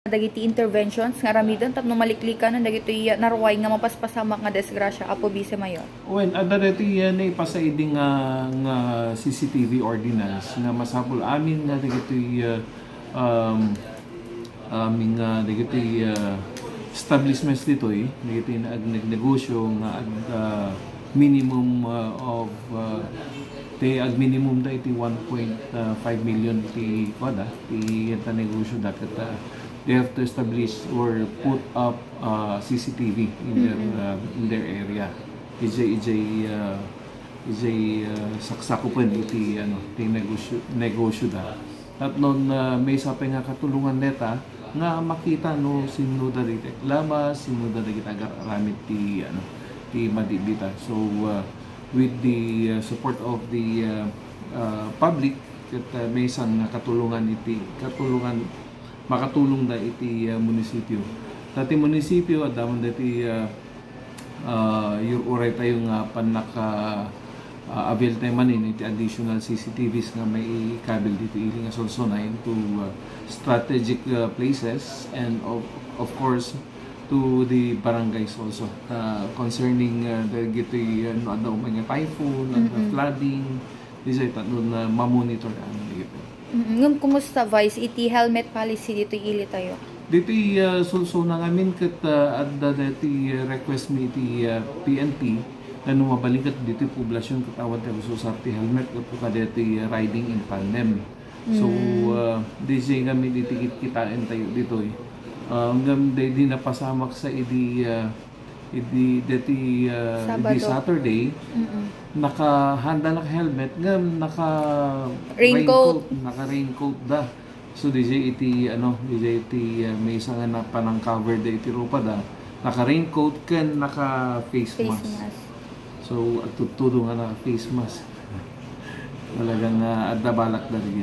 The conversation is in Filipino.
dagiti interventions nga ramidon tapno maliklikan ng dagiti narway nga mapaspasamak nga desgrasya apo Vice Mayor. When adalati yan ay pasaiding nga CCTV ordinance nga masapol amin nga dagiti aming dagiti establishments dito dagiti nagnegosyo nga minimum of ag minimum da iti 1.5 million ti kwada ti negosyo dapat they have to establish or put up CCTV in their area. Saksakupan iti ti negosyo da. At noon may sapay nga katulungan neta nga makita no sino da rite lama sino da kita aramid ti ti madibita. So with the support of the public ket may isang katulungan makatulong da iti munisipyo. Dati munisipyo adamon dati yung uray tayo nga avail tayo manin iti additional CCTVs nga may kabel dito ili nga solsonayin to strategic places and of course to the barangays also concerning the giti mga typhoon and flooding these ay tatlong ma-monitor dito. Ngam kumusta Vice iti helmet policy dito ili tayo? Dito sulsuna ngamin ket adda dati request mi iti PNP na mabalikat dito poblasyon katawad tayo sa helmet ket kadati riding in tandem. So DJ kami dito kitain tayo dito hanggang di napasamak sa idi Saturday nakahanda na helmet ngam naka raincoat da so DJ iti may isang na panang cover da iti rupa da naka raincoat ken naka face mask. So at tutudo nga naka face mask talagang adda balak da di